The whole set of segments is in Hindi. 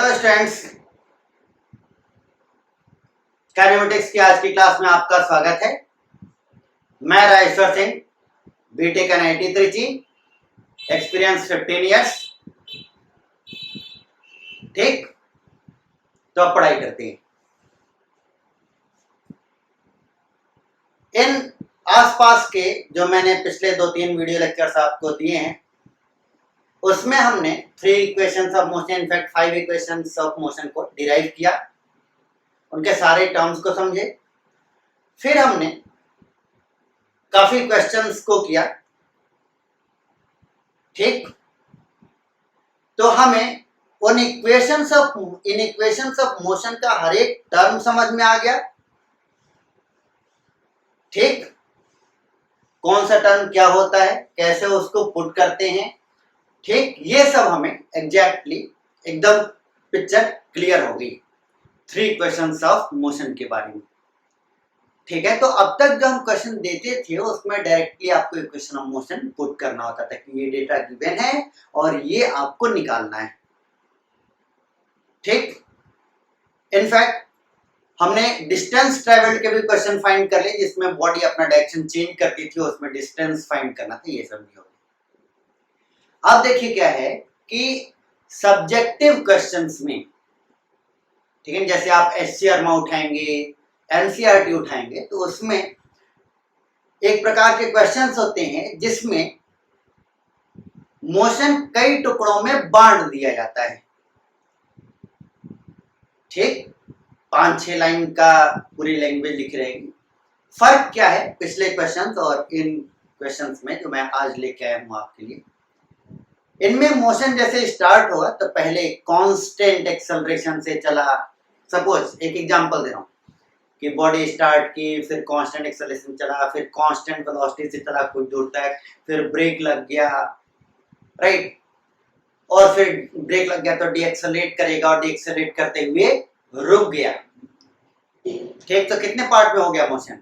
हेलो स्टूडेंट्स, काइनेमेटिक्स की आज की क्लास में आपका स्वागत है। मैं Rajeshwar Singh, BTech NIT Trichy, experience 15 years. ठीक, तो अब पढ़ाई करते हैं। इन आसपास के जो मैंने पिछले 2-3 वीडियो लेक्चर्स आपको दिए हैं, उसमें हमने 3 equations of motion, in fact 5 equations of motion को डिराइव किया, उनके सारे टर्म्स को समझे। फिर हमने काफी क्वेश्चंस को किया। ठीक, तो हमें इन इक्वेशंस ऑफ मोशन का हर एक टर्म समझ में आ गया। ठीक, कौन सा टर्म क्या होता है, कैसे उसको पुट करते हैं। ठीक, ये सब हमें एग्जैक्टली एकदम पिक्चर क्लियर हो गई 3 इक्वेशंस ऑफ मोशन के बारे में। ठीक है, तो अब तक जो हम क्वेश्चन देते थे उसमें डायरेक्टली आपको इक्वेशन ऑफ मोशन पुट करना होता था कि ये डेटा गिवन है और ये आपको निकालना है। ठीक, इनफैक्ट हमने डिस्टेंस ट्रेवल्ड के भी क्वेश्चन फाइंड कर लिए, जिसमें बॉडी अपना डायरेक्शन चेंज करती थी, उसमें डिस्टेंस फाइंड करना था। ये सब नहीं होता। अब देखिए क्या है कि सब्जेक्टिव क्वेश्चंस में, ठीक है, जैसे आप एससीआरएम उठाएंगे, एनसीईआरटी उठाएंगे, तो उसमें एक प्रकार के क्वेश्चंस होते हैं जिसमें मोशन कई टुकड़ों में बांट दिया जाता है। ठीक, 5-6 लाइन का पूरी लैंग्वेज लिख रहेगी। फर्क क्या है पिछले क्वेश्चंस और इन क्वेश्चंस में जो मैं आज लेके आया हूं आपके लिए? इनमें मोशन जैसे स्टार्ट हुआ तो पहले कांस्टेंट एक्सेलरेशन से चला। सपोज एक एग्जांपल दे रहा हूं कि बॉडी स्टार्ट की, फिर कांस्टेंट एक्सेलरेशन चला, फिर कांस्टेंट वेलोसिटी से चला कुछ दूर तक, फिर ब्रेक लग गया, राइट, और फिर ब्रेक लग गया तो डीएक्सेलरेट करेगा और डीएक्सेलरेट करते हुए रुक गया। ठीक, तो कितने पार्ट में हो गया मोशन?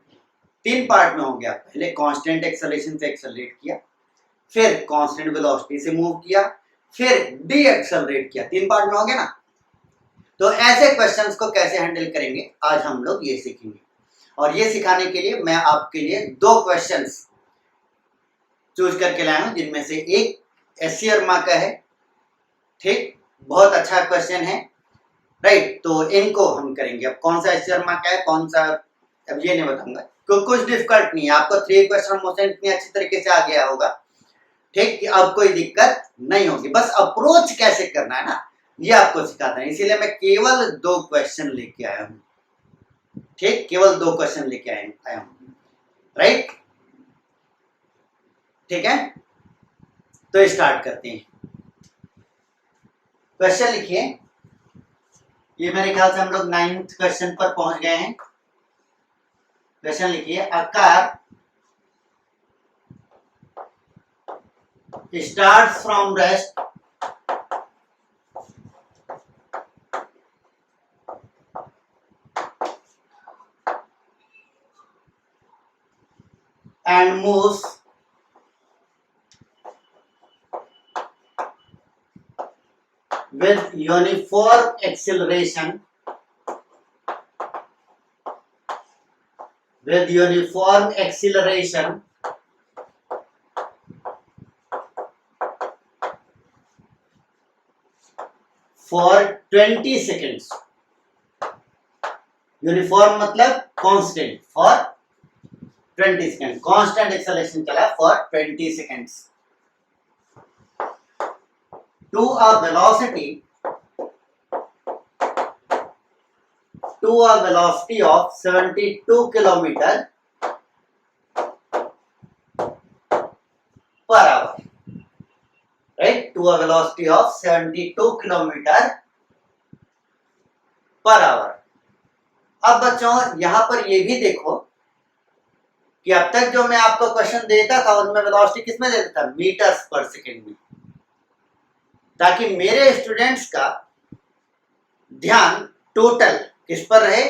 3 पार्ट में हो गया। पहले कांस्टेंट एक्सेलरेशन से एक्सेलरेट किया, फिर कांस्टेंट वेलोसिटी से मूव किया, फिर डीएक्सेलरेट किया। 3 पार्ट में हो गया ना। तो ऐसे क्वेश्चंस को कैसे हैंडल करेंगे आज हम लोग ये सीखेंगे। और ये सिखाने के लिए मैं आपके लिए 2 क्वेश्चंस चूज करके लाया हूं, जिनमें से एक एससीआरएम का है। ठीक, बहुत अच्छा क्वेश्चन है, राइट, तो इनको हम करेंगे। अब कौन सा एससीआरएम का है, कौन सा, अब ये नहीं बताऊंगा क्योंकि कुछ डिफिकल्ट नहीं है। आपको 3 इक्वेशन मोशन इतनी अच्छी तरीके से आ गया होगा, ठीक, कि अब कोई दिक्कत नहीं होगी। बस अप्रोच कैसे करना है ना, ये आपको सिखाता है। इसीलिए मैं केवल 2 क्वेश्चन लेके आया हूं। ठीक, केवल 2 क्वेश्चन लेके आया हूं, राइट। ठीक है, तो स्टार्ट करते हैं। क्वेश्चन लिखिए। ये मेरे ख्याल से हम लोग 9th क्वेश्चन पर पहुंच गए हैं। क्वेश्चन लिखिए, a car starts from rest and moves with uniform acceleration for 20 seconds. Uniform मतलब constant, for 20 second. Constant acceleration चला for 20 seconds to a velocity of 72 kilometre per hour, right, to a velocity of 72 kilometre per hour. अब बच्चों यहां पर ये भी देखो कि अब तक जो मैं आपको क्वेश्चन देता था उनमें वेलोसिटी किसमें देता था? मीटर्स पर सेकंड में, ताकि मेरे स्टूडेंट्स का ध्यान टोटल किस पर रहे?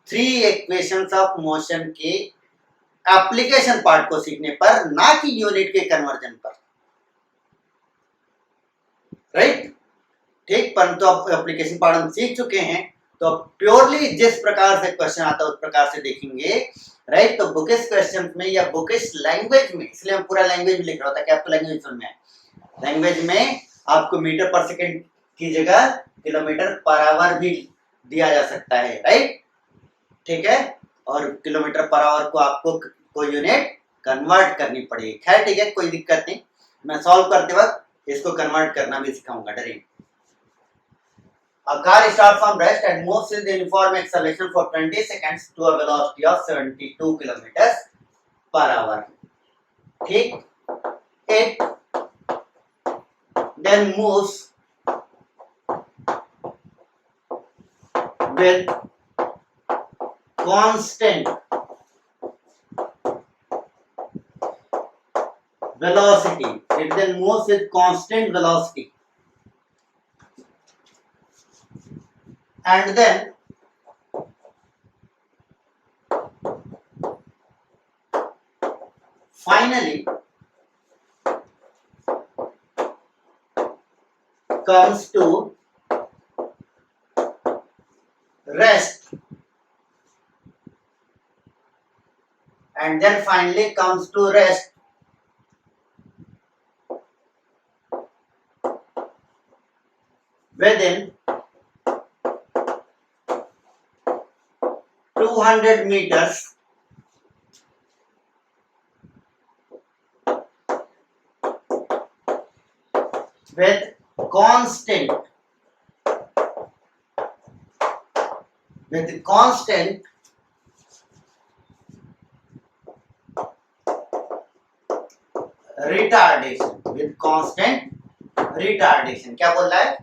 3 इक्वेशंस ऑफ मोशन के एप्लीकेशन पार्ट को सीखने पर, ना कि यूनिट के कन्वर्जन पर, राइट। ठीक, परंतु आप एप्लीकेशन पार्ट हम सीख चुके हैं, तो प्योरली जिस प्रकार से क्वेश्चन आता है उस प्रकार से देखेंगे, राइट। तो बुकिश क्वेश्चन में या बुकिश लैंग्वेज में, इसलिए मैं पूरा लैंग्वेज भी लिख रहा था कि आपको लैंग्वेज समझ में आए। लैंग्वेज में आपको मीटर पर सेकेंड की जगह किलोमीटर पर आवर भी दिया जा सकता है, राइट, ठीक है। और किलोमीटर पर आवर को आपको कोई यूनिट कन्वर्ट करनी पड़ेगी। खैर ठीक है, कोई दिक्कत नहीं, मैं सॉल्व करते वक्त इसको कन्वर्ट करना भी सिखाऊंगा, डरिए। A car starts from rest and moves with uniform acceleration for 20 seconds to a velocity of 72 kilometers per hour. ठीक, it then moves with constant velocity. It then moves with constant velocity. And then finally comes to rest, and then finally comes to rest within 200 meters with constant retardation, क्या बोल रहा है,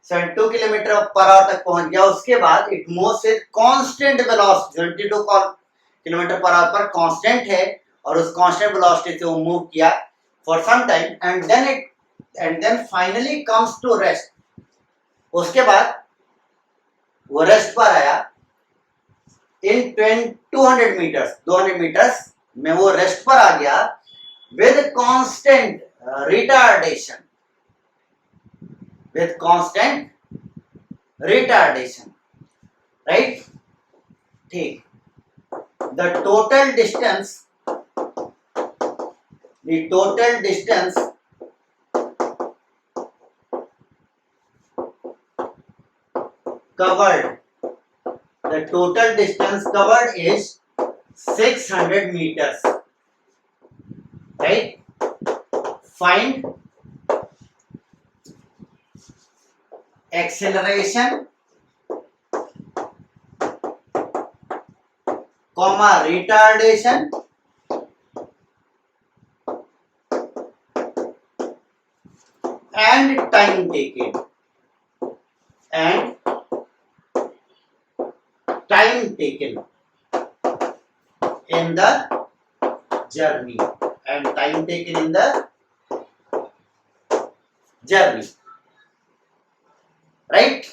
72 किलोमीटर पर आवर तक पहुंच गया। उसके बाद it moves with constant velocity, 72 kilometre per hour पर कांस्टेंट है, और उस कांस्टेंट वेलोसिटी से वो मूव किया for some time, and then finally comes to rest. उसके बाद वो रेस्ट पर आया इन 200 मीटर्स, 200 मीटर्स में वो रेस्ट पर आ गया विद कांस्टेंट रिटार्डेशन, राइट, ठीक। The total distance covered is 600 meters, right? Find acceleration, retardation, and time taken, in the journey, right.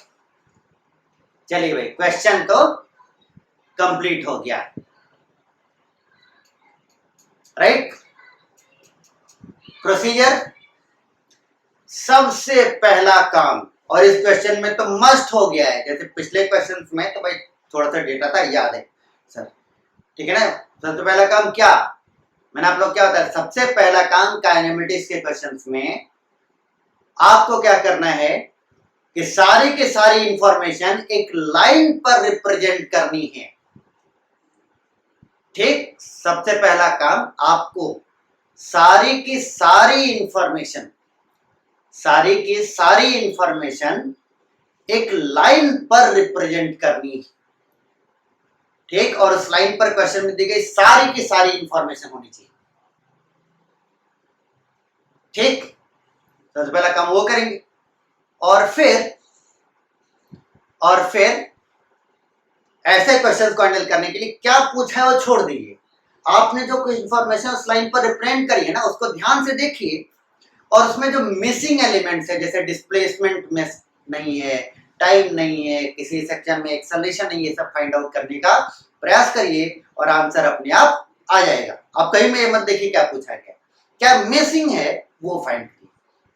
चलिए भाई, क्वेश्चन तो कंप्लीट हो गया, राइट। प्रोसीजर, सबसे पहला काम, और इस क्वेश्चन में तो मस्ट हो गया है, जैसे पिछले क्वेश्चन में तो भाई थोड़ा सा डेटा था, याद है सर, ठीक है ना। सबसे पहला काम क्या, मैंने आप लोग क्या होता है, सबसे पहला काम काइनेमेटिक्स के क्वेश्चंस में आपको क्या करना है कि सारी की सारी इंफॉर्मेशन एक लाइन पर रिप्रेजेंट करनी है, ठीक। सबसे पहला काम आपको सारी की सारी इंफॉर्मेशन एक लाइन पर रिप्रेजेंट करनी है, ठीक। और उस लाइन पर क्वेश्चन में दी गई सारी की सारी इंफॉर्मेशन होनी चाहिए, ठीक। सबसे पहला काम वो करेंगे, और फिर ऐसे क्वेश्चन को हैंडल करने के लिए क्या पूछा है वो छोड़ दीजिए। आपने जो कुछ इंफॉर्मेशन उस लाइन पर रिप्रेजेंट करी है ना, उसको ध्यान से देखिए, और उसमें जो मिसिंग एलिमेंट्स है, जैसे डिस्प्लेसमेंट में नहीं है, टाइम नहीं है, किसी सेक्शन में एक्सेलरेशन नहीं है, सब फाइंड आउट करने का प्रयास करिए, और आंसर अपने आप आ जाएगा। आप कहीं में ये मत देखिए क्या पूछा है, क्या मिसिंग है वो फाइंड करिए,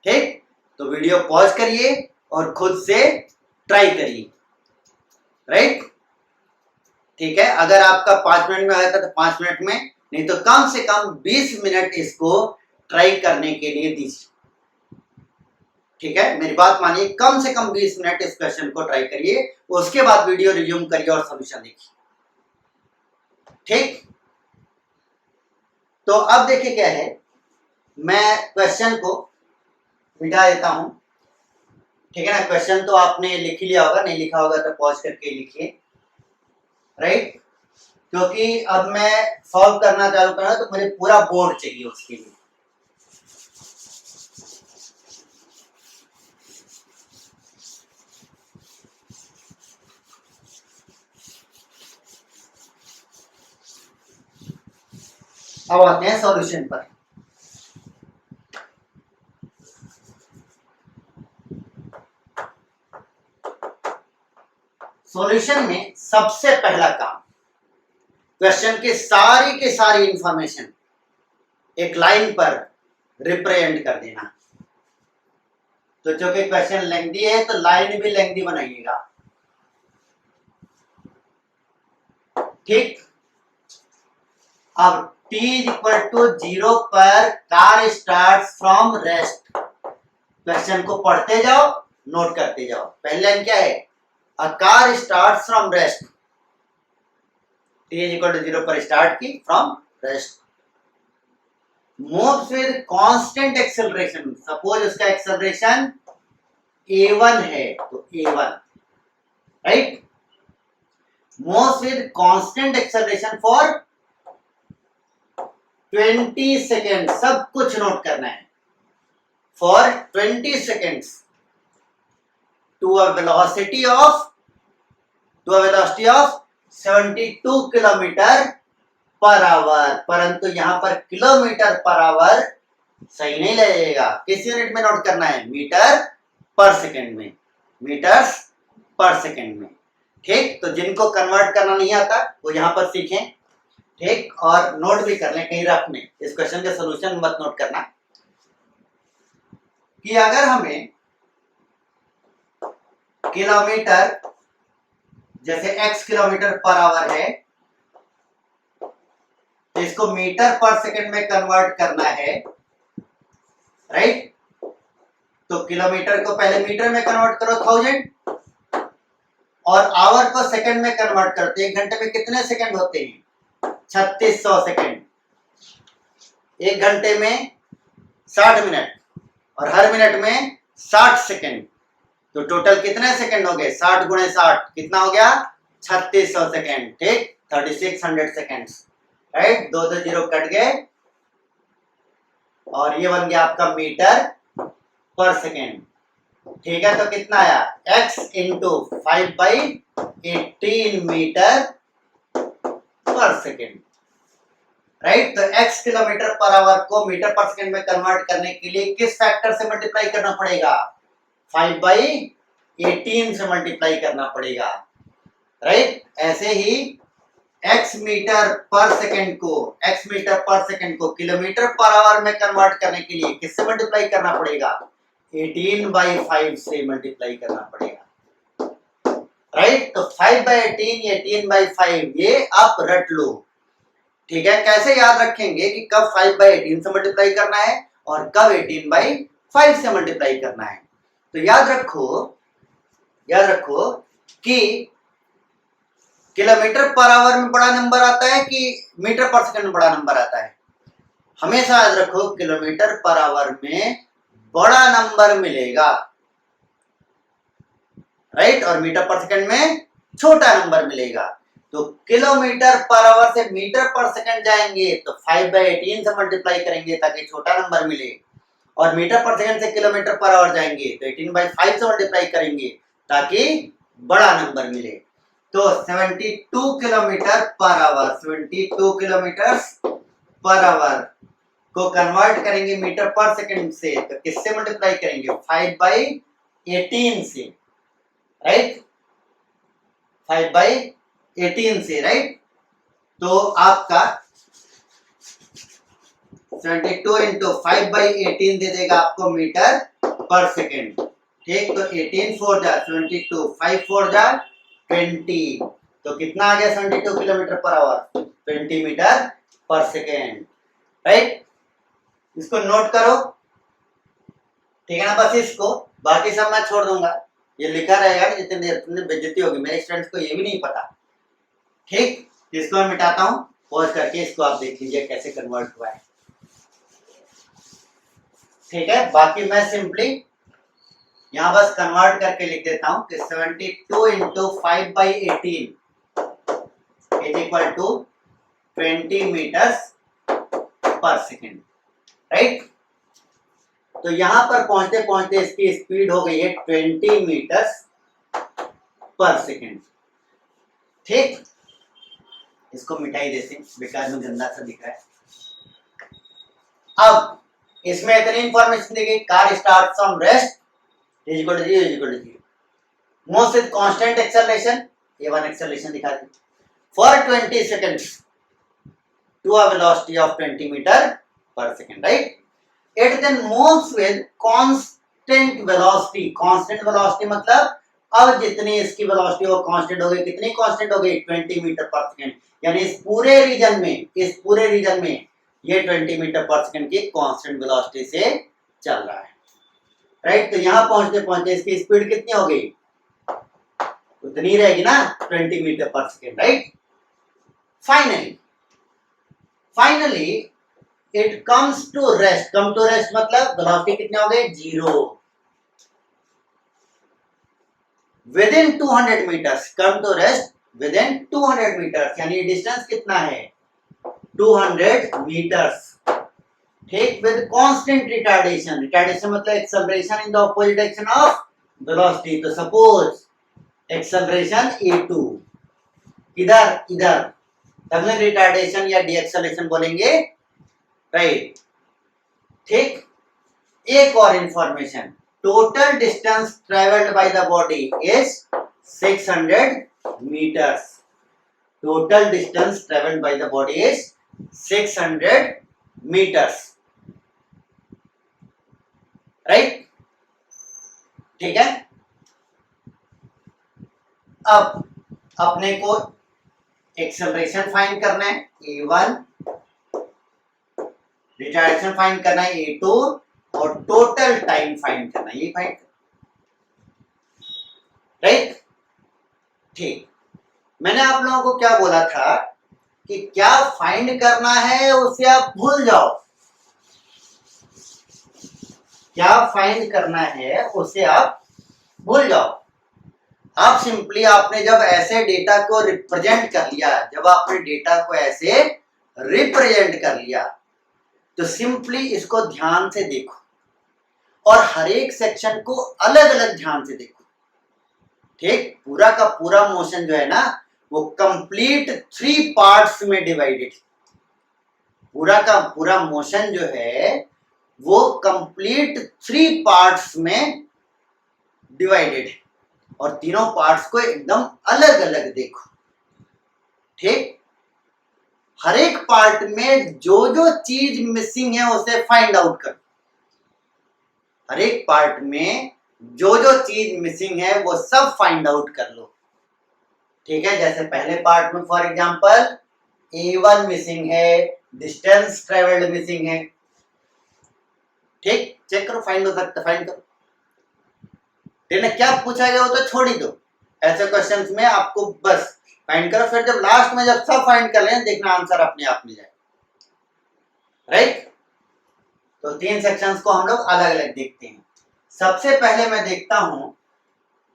ठीक। तो वीडियो पॉज करिए और खुद से ट्राई करिए, राइट। ठीक है, अगर आपका 5 मिनट में आया था तो 5 मिनट में, नहीं तो कम से कम 20 मिनट इसको ट्राई करने के लिए दीजिए। ठीक है, मेरी बात मानिए, कम से कम 20 मिनट इस क्वेश्चन को ट्राई करिए, उसके बाद वीडियो रिज्यूम करिए और सॉल्यूशन देखिए। ठीक, तो अब देखिए क्या है, मैं क्वेश्चन को मिटा देता हूं। ठीक है ना, क्वेश्चन तो आपने लिख ही लिया होगा, नहीं लिखा होगा तो पॉज करके लिखिए, राइट। क्योंकि अब मैं सॉल्व करना चालू कर रहा हूं तो मुझे पूरा बोर्ड चाहिए उसके लिए। अब आते हैं सॉल्यूशन पर। सॉल्यूशन में सबसे पहला काम, क्वेश्चन की सारी इंफॉर्मेशन एक लाइन पर रिप्रेजेंट कर देना। तो चूंकि क्वेश्चन लेंथी है तो लाइन भी लेंथी बनाइएगा। ठीक, अब t = 0 पर car start from rest. Question को पढ़ते जाओ, नोट करते जाओ। पहली लाइन क्या है, a car start from rest, t = 0 पर स्टार्ट की from rest, moves with constant acceleration. Suppose उसका एक्सेलरेशन a1 है तो a1, right. Moves with constant acceleration for 20 second, सब कुछ नोट करना है। For 20 seconds to a velocity of 72 kilometre per hour. परंतु यहां पर किलोमीटर पर आवर सही नहीं लगेगा, किस यूनिट में नोट करना है, मीटर पर सेकेंड में, मीटर्स पर सेकेंड में। ठीक, तो जिनको कन्वर्ट करना नहीं आता वो यहां पर सीखें। ठीक, और नोट भी कर लें, कहीं रख लें, इस क्वेश्चन के सॉल्यूशन मत नोट करना कि अगर हमें किलोमीटर, जैसे x किलोमीटर पर आवर है, तो इसको मीटर पर सेकंड में कन्वर्ट करना है, राइट। तो किलोमीटर को पहले मीटर में कन्वर्ट करो 1000, और आवर को सेकंड में कन्वर्ट करते हैं। 1 घंटे में कितने सेकंड होते हैं, 3600 सेकंड। 1 घंटे में 60 मिनट और हर मिनट में 60 सेकंड, तो टोटल कितने सेकंड हो गए, 60 × 60 कितना हो गया, 3600 सेकंड। ठीक, 3600 सेकंड्स, राइट। 2 जीरो कट गए और ये बन गया आपका मीटर पर सेकेंड। ठीक है, तो कितना आया, x × 5/18 metre per second, right. तो x किलोमीटर पर आवर को मीटर पर सेकेंड में कन्वर्ट करने के लिए किस फैक्टर से मल्टीप्लाई करना पड़ेगा, 5/18 से मल्टीप्लाई करना पड़ेगा, राइट। ऐसे ही x मीटर पर सेकेंड को किलोमीटर पर आवर में कन्वर्ट करने के लिए किससे मल्टीप्लाई करना पड़ेगा, 18/5 से मल्टीप्लाई करना पड़ेगा, राइट। तो 5/18, 18/5 ये आप रट लो। ठीक है, कैसे याद रखेंगे कि कब 5/18 से मल्टीप्लाई करना है और कब 18/5 से मल्टीप्लाई करना है। तो याद रखो कि किलोमीटर पर आवर में बड़ा नंबर आता है कि मीटर पर सेकंड में बड़ा नंबर आता है। हमेशा याद रखो किलोमीटर पर आवर में बड़ा नंबर मिलेगा, राइट, और मीटर पर सेकंड में छोटा नंबर मिलेगा। तो किलोमीटर पर आवर से मीटर पर सेकंड जाएंगे तो 5/18 से मल्टीप्लाई करेंगे ताकि छोटा नंबर मिले, और मीटर पर सेकंड से किलोमीटर पर आवर जाएंगे तो 18/5 से मल्टीप्लाई करेंगे ताकि बड़ा नंबर मिले। तो 72 kilometre per our, 72 kilometre per our को कन्वर्ट करेंगे मीटर पर सेकंड से, तो किससे मल्टीप्लाई करेंगे, 5/18 से, राइट, 5/18 से, राइट। तो आपका 72 × 5/18 दे देगा आपको मीटर पर सेकंड, ठीक, तो 18 4 जा 22, 5 4 जा 20, तो कितना आ गया 72 kilometre per our, 20 metre per second, right. इसको नोट करो, ठीक है ना, बस इसको, बाकी सब मैं छोड़ दूंगा, ये लिखा रहेगा ना, जितनी देर तुमने बेइज्जती होगी, मेरे स्टूडेंट्स को ये भी नहीं पता, ठीक। इसको मैं मिटाता हूँ, पॉज करके इसको आप देख लीजिए कैसे कन्वर्ट हुआ है, ठीक है। बाकी मैं सिंपली यहाँ बस कन्वर्ट करके लिख देता हूँ कि 72 into 5/18 is equal to 20 metres per second, right. तो यहां पर पहुंचते पहुंचते इसकी स्पीड हो गई है 20 मीटर्स पर सेकेंड, ठीक। इसको मिटाई देते हैं, बेकार में गंदा सा दिख रहा है। अब इसमें इतनी इंफॉर्मेशन दी गई, car start from rest is equal to 0 is equal to 0, moves with constant acceleration, a1 acceleration दिखा दी, for 20 seconds to a velocity of 20 metre per second, right. It then moves with constant velocity, constant velocity मतलब अब जितनी इसकी वेलोसिटी वो कांस्टेंट हो गई, कितनी कांस्टेंट हो गई 20 मीटर पर सेकंड, यानी इस पूरे रीजन में ये 20 मीटर पर सेकंड की कांस्टेंट वेलोसिटी से चल रहा है, राइट। तो यहां पहुंचते पहुंचते इसकी स्पीड कितनी हो गई, उतनी रहेगी ना 20 metre per second, right. Finally it comes to rest, come to rest मतलब वेलोसिटी कितने हो गए 0 within 200 metres, come to rest within 200 metres, यानी डिस्टेंस कितना है 200 मीटर्स, ठीक। विद कांस्टेंट रिटार्डेशन, रिटार्डेशन मतलब acceleration in the opposite direction of velocity, तो सपोज एक्सेलरेशन a2 इधर तब में रिटार्डेशन या डीएक्सेलरेशन बोलेंगे, राइट, ठीक। एक और information, total distance travelled by the body is 600 metres, total distance travelled by the body is 600 metres, right, ठीक है। अब अपने को एक्सेलरेशन फाइंड करना है a1, रिटार्डेशन फाइंड करना है a2 और टोटल टाइम फाइंड करना है, ये फाइंड, राइट, ठीक। मैंने आप लोगों को क्या बोला था कि क्या फाइंड करना है उसे आप भूल जाओ, क्या फाइंड करना है उसे आप भूल जाओ। आप सिंपली आपने जब ऐसे डेटा को रिप्रेजेंट कर लिया, जब आपने डेटा को ऐसे रिप्रेजेंट कर लिया, तो सिंपली इसको ध्यान से देखो और हर एक सेक्शन को अलग अलग ध्यान से देखो, ठीक। पूरा का पूरा मोशन जो है ना वो कंप्लीट 3 पार्ट्स में डिवाइडेड, पूरा का पूरा मोशन जो है वो कंप्लीट 3 पार्ट्स में डिवाइडेड है और तीनों पार्ट्स को एकदम अलग अलग देखो, ठीक। हर एक पार्ट में जो जो चीज मिसिंग है उसे फाइंड आउट करो, हर एक पार्ट में जो जो चीज मिसिंग है वो सब फाइंड आउट कर लो, ठीक है। जैसे पहले पार्ट में फॉर एग्जांपल a1 मिसिंग है, डिस्टेंस ट्रेवल्ड मिसिंग है, ठीक। चेक करो, फाइंड हो सकता, फाइंड करो, ठीक। क्या पूछा गया वो तो छोड़ ही दो, ऐसे क्वेश्चंस में आपको बस फाइंड करो, फिर जब लास्ट में जब सब फाइंड कर लें देखना आंसर अपने आप मिल जाए, राइट। तो 3 सेक्शंस को हम लोग अलग अलग देखते हैं। सबसे पहले मैं देखता हूं,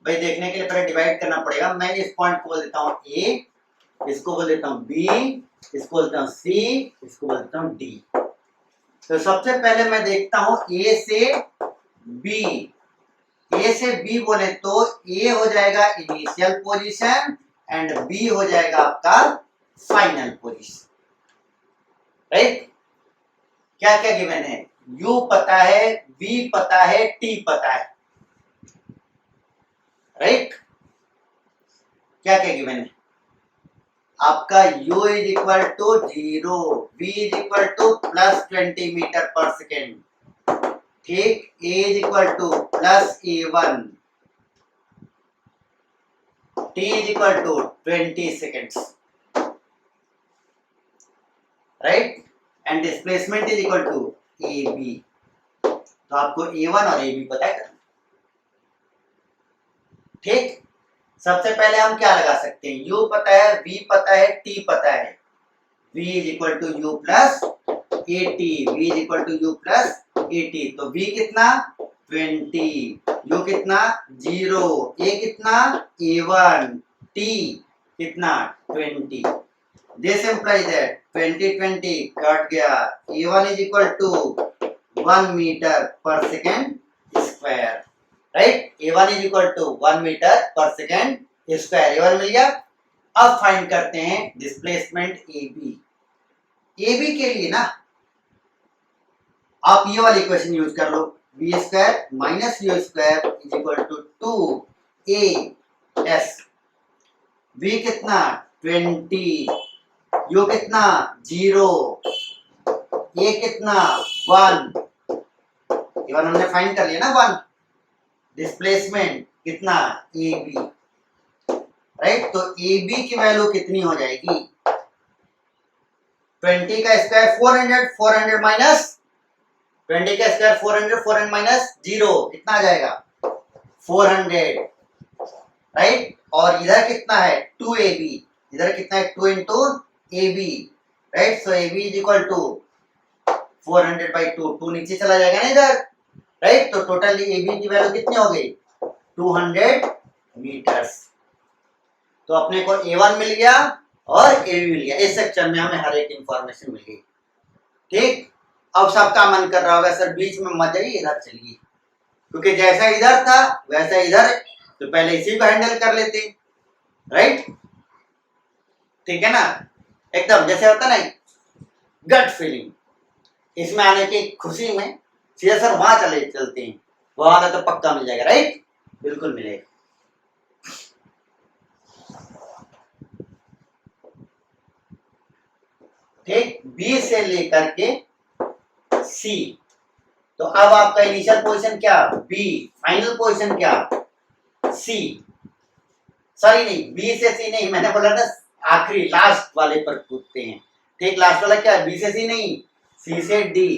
भाई देखने के लिए पहले डिवाइड करना पड़ेगा, मैं इस पॉइंट को बोल देता हूं ए, इसको बोल देता हूं बी, इसको बोलता हूं सी, इसको बोलता हूं डी। तो सबसे पहले मैं देखता हूं ए से बी, ए से बी बोले तो ए हो जाएगा इनिशियल पोजीशन एंड बी हो जाएगा आपका फाइनल पोजीशन, राइट। क्या क्या गिवन है, यू पता है, बी पता है, टी पता है, राइट। क्या क्या गिवन है आपका, u is equal to 0, b is equal to +20 metre per second, ठीक, a is equal to plus a1, t is equal to 20 seconds, right, and displacement is equal to a b. तो आपको a1 और a b पता है। ठीक, सबसे पहले हम क्या लगा सकते हैं, u पता है, v पता है, t पता है। v is equal to u plus a t, v is equal to u plus a t. तो v कितना 20, u कितना 0, a कितना a1, t कितना 20। दिस इम्प्लाइज दैट 20 कट गया, a1 is equal to 1 meter per second square, right, a1 is equal to 1 meter per second square, a1 मिल गया। अब फाइंड करते हैं डिस्प्लेसमेंट ab। ab के लिए ना आप ये वाली इक्वेशन यूज कर लो, v square minus u square is equal to 2as। v कितना 20, u कितना 0, a कितना 1, इवन हमने फाइंड कर लिया ना 1। डिस्प्लेसमेंट कितना ab, राइट। तो ab की वैल्यू कितनी हो जाएगी, 20 का स्क्वायर 400, 400 माइनस 20 का स्क्वायर 400, 400 माइनस 0 कितना आ जाएगा 400, राइट। और इधर कितना है 2ab, इधर कितना है 2 इंटू ab, राइट। So ab is equal to 400 by 2, 2 नीचे चला जाएगा ना इधर, राइट। तो टोटली ab की वैल्यू कितनी हो गई 200 मीटर्स। तो अपने को a1 मिल गया और ab मिल गया। इस सेक्शन में हमें हर एक इंफॉर्मेशन मिल गई। ठीक, अब सबका मन कर रहा होगा सर बीच में मत जाइए, इधर चलिए, क्योंकि जैसा इधर था वैसा इधर, तो पहले इसी को हैंडल कर लेते, राइट। ठीक है ना, एकदम जैसे होता ना गट फीलिंग, इसमें आने की खुशी में सीधे सर वहां चलते हैं, वहां तो पक्का मिल जाएगा, राइट, बिल्कुल मिलेगा। ठीक, बी से लेकर के सी, तो अब आपका इनिशियल पोजीशन क्या बी, फाइनल पोजीशन क्या सी, सॉरी नहीं बी से सी नहीं, मैंने बोला ना आखिरी लास्ट वाले पर कूदते हैं। ठीक, लास्ट वाला क्या है बी से सी नहीं सी से डी,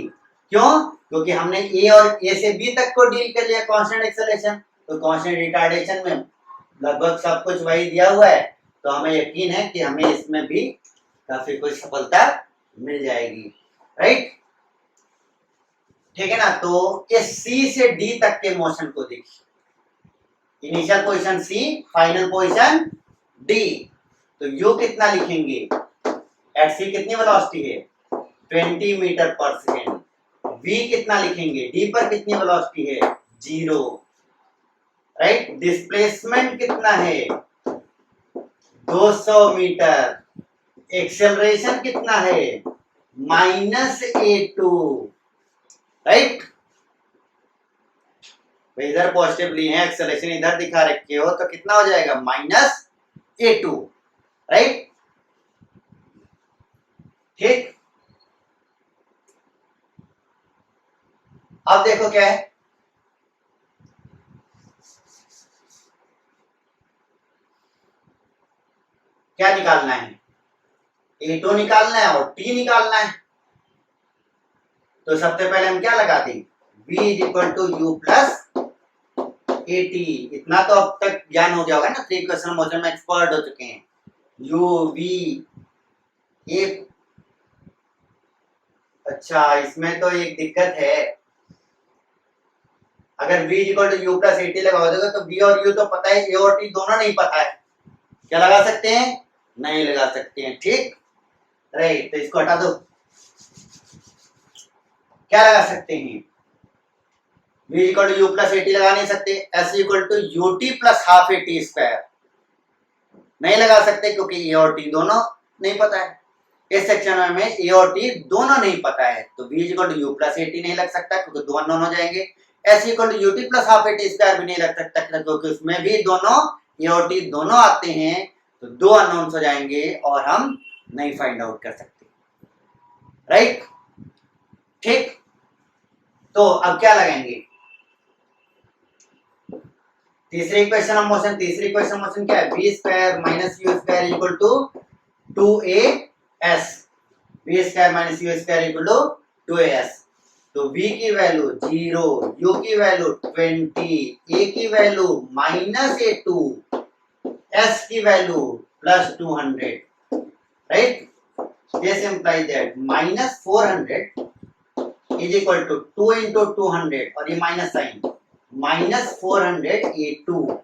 क्यों, क्योंकि हमने ए और ए से बी तक को डील कर लिया कांस्टेंट एक्सेलरेशन, तो कांस्टेंट रिटार्डेशन में लगभग सब कुछ वही दिया हुआ है, तो हमें यकीन है कि हमें इसमें भी काफी कुछ सफलता मिल जाएगी, राइट। ठीक है ना, तो इस सी से डी तक के मोशन को देखिए, इनिशियल पोजीशन सी, फाइनल पोजीशन डी। तो यू कितना लिखेंगे, एट सी कितनी वेलोसिटी है 20 मीटर पर सेकेंड, वी कितना लिखेंगे, डी पर कितनी वेलोसिटी है 0, राइट। डिस्प्लेसमेंट कितना है 200 मीटर, एक्सेलरेशन कितना है -a2, राइट। इधर पॉजिटिव ली है, एक्सेलरेशन इधर दिखा रखे हो, तो कितना हो जाएगा -a2, राइट। ठीक, अब देखो क्या है, क्या निकालना है, a2 निकालना है और t निकालना है। तो सबसे पहले हम क्या लगाते हैं v is equal to u plus a t, इतना तो अब तक ज्ञान हो गया होगा ना, 3 क्वेश्चन मोशन में एक्सपर्ट हो चुके हैं। u v ए, अच्छा इसमें तो एक दिक्कत है, अगर v equal to u plus a t लगा दोगे तो v और u तो पता है, a और t दोनों नहीं पता है, क्या लगा सकते हैं, नहीं लगा सकते हैं। ठीक, राइट, तो इसको हटा दो, क्या लगा सकते हैं v equal to u plus a t लगा नहीं सकते, s equal to u t plus half a t square नहीं लगा सकते, क्योंकि a और t दोनों नहीं पता है। इस सेक्शन में हमें a और t दोनों नहीं पता है, तो v equal to u plus a t नहीं लग सकता क्योंकि दो अननोन हो जाएंगे, s equal to u t plus half a t square भी नहीं लग सकता क्योंकि उसमें भी दोनों a और t दोनों आते हैं, तो दो अननोन्स हो जाएंगे और हम नहीं फाइंड आउट कर सकते, राइट। ठीक, तो अब क्या लगाएंगे, तीसरी इक्वेशन ऑफ मोशन, तीसरी इक्वेशन ऑफ मोशन क्या है, b square minus u square equal to 2as, b square minus u square equal to 2as। तो v की वैल्यू 0, u की वैल्यू 20, a की वैल्यू -a2, s की value +200, right. This implies that -400 is equal to 2 into 200, और ये minus sign, -400 a2,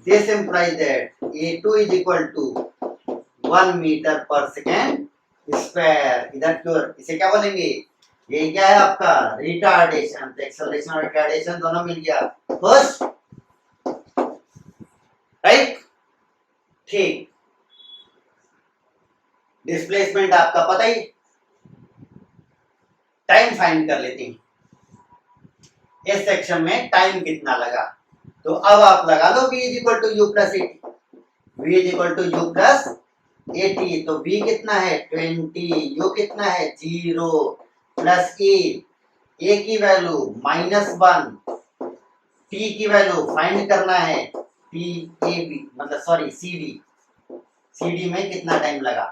this implies that a2 is equal to 1 meter per second square. इधर क्यों, इसे क्या बोलेंगे, ये क्या है आपका रिटार्डेशन, एक्सेलरेशन और रिटार्डेशन दोनों मिल गया फर्स्ट, राइट। ठीक, डिस्प्लेसमेंट आपका पता ही, टाइम फाइंड कर लेते हैं, इस सेक्शन में टाइम कितना लगा। तो अब आप लगा लो v is equal to u plus a t, v is equal to u plus a t. तो v कितना है 20, u कितना है 0 प्लस a की वैल्यू -1, t की वैल्यू फाइंड करना है, tab मतलब सॉरी cd में कितना टाइम लगा,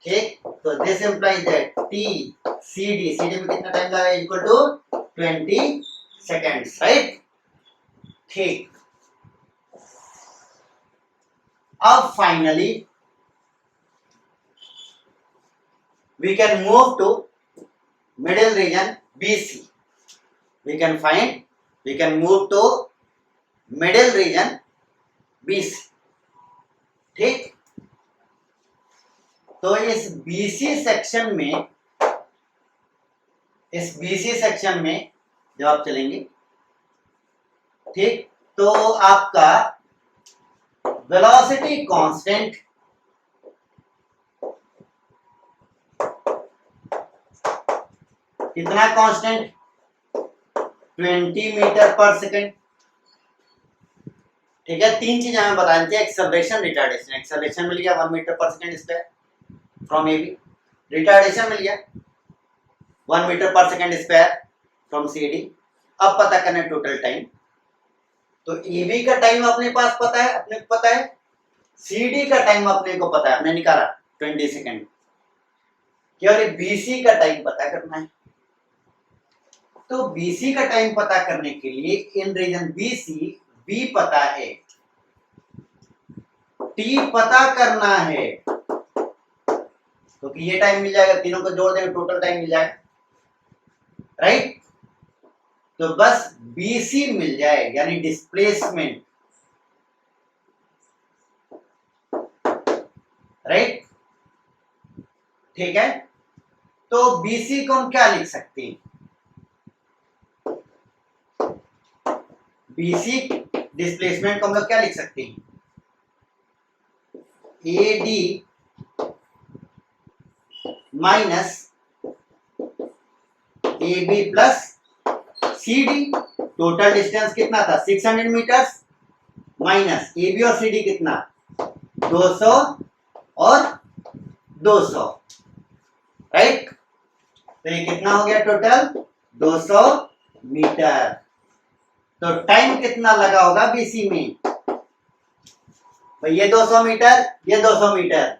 ठीक। तो दिस इंप्लाइज दैट cd में कितना टाइम लगा इक्वल टू 20 सेकेंड्स, राइट। ठीक, अब finally we can move to middle region BC. We can move to middle region BC, ठीक। तो इस BC सेक्शन में जब आप चलेंगे, ठीक, तो आपका वेलोसिटी कांस्टेंट कितना, कांस्टेंट 20 मीटर पर सेकेंड, ठीक है। तीन चीजें हमें बतानी चाहिए, एक्सेलरेशन रिटार्डेशन। एक्सेलरेशन मिल गया 1 meter per second square from A B, retardation मिल गया 1 meter per second square from C D. अब पता करना है टोटल टाइम। तो ए बी का टाइम अपने पास पता है, अपने को पता है, सी डी का टाइम अपने को पता है, हमने निकाला 20 सेकेंड, केवल बीसी का टाइम पता करना है। तो बीसी का टाइम पता करने के लिए इन रीजन बीसी बी पता है, टी पता करना है, क्योंकि ये टाइम मिल जाएगा, तीनों को जोड़ देंगे टोटल टाइम मिल जाएगा, राइट। तो बस बीसी मिल जाएगा, यानी डिस्प्लेसमेंट, राइट, ठीक है। तो बीसी को हम क्या लिख सकते हैं, बीसी डिस्प्लेसमेंट को हम लोग क्या लिख सकते हैं, a d minus a b plus c d. Total distance कितना था 600 मीटर्स, माइनस ए बी और सी डी कितना 200 और 200, राइट। तो ये कितना हो गया टोटल 200 मीटर। तो टाइम कितना लगा होगा बीसी में, ये 200 मीटर, ये 200 मीटर,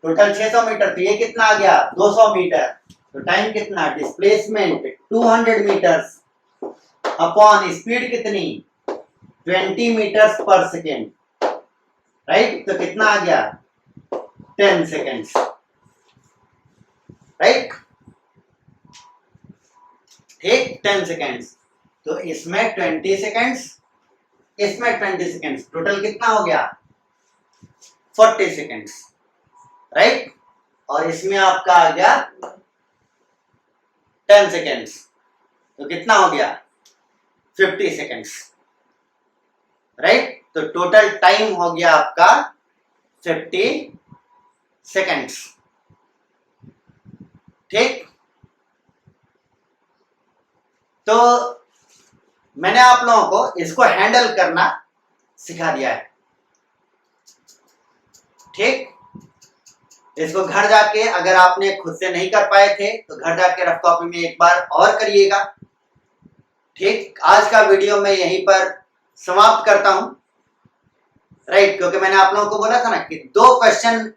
टोटल 600 मीटर। तो ये कितना आ गया 200 मीटर। तो टाइम कितना, डिस्प्लेसमेंट 200 मीटर्स अपॉन स्पीड कितनी 20 मीटर्स पर सेकेंड, राइट। तो कितना आ गया 10 सेकेंड्स, राइट, ठीक, 10 सेकेंड्स। तो इसमें 20 सेकेंड्स, इसमें 20 सेकेंड्स, टोटल कितना हो गया 40 सेकेंड्स, राइट। और इसमें आपका आ गया 10 सेकेंड्स, तो कितना हो गया 50 सेकेंड्स, राइट। तो टोटल टाइम हो गया आपका 50 सेकेंड्स, ठीक। तो मैंने आप लोगों को इसको हैंडल करना सिखा दिया है, ठीक। इसको घर जाके अगर आपने खुद से नहीं कर पाए थे तो घर जाके रफ कॉपी में एक बार और करिएगा। ठीक, आज का वीडियो मैं यहीं पर समाप्त करता हूं। राइट, क्योंकि मैंने आप लोगों को बोला था ना कि 2 क्वेश्चन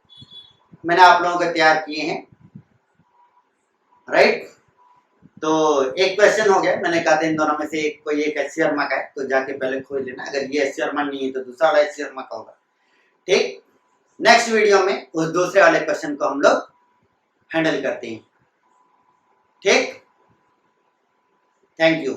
मैंने आप लोगों को तैयार किए हैं। राइट, तो एक क्वेश्चन हो गया, मैंने कहा था इन दोनों में से कोई एक एस शर्मा का है तो जाके पहले खोज लेना, अगर ये एस शर्मा नहीं है तो दूसरा वाला एस शर्मा का होगा। ठीक, नेक्स्ट वीडियो में उस दूसरे वाले क्वेश्चन को हम लोग हैंडल करते हैं। ठीक, थैंक यू।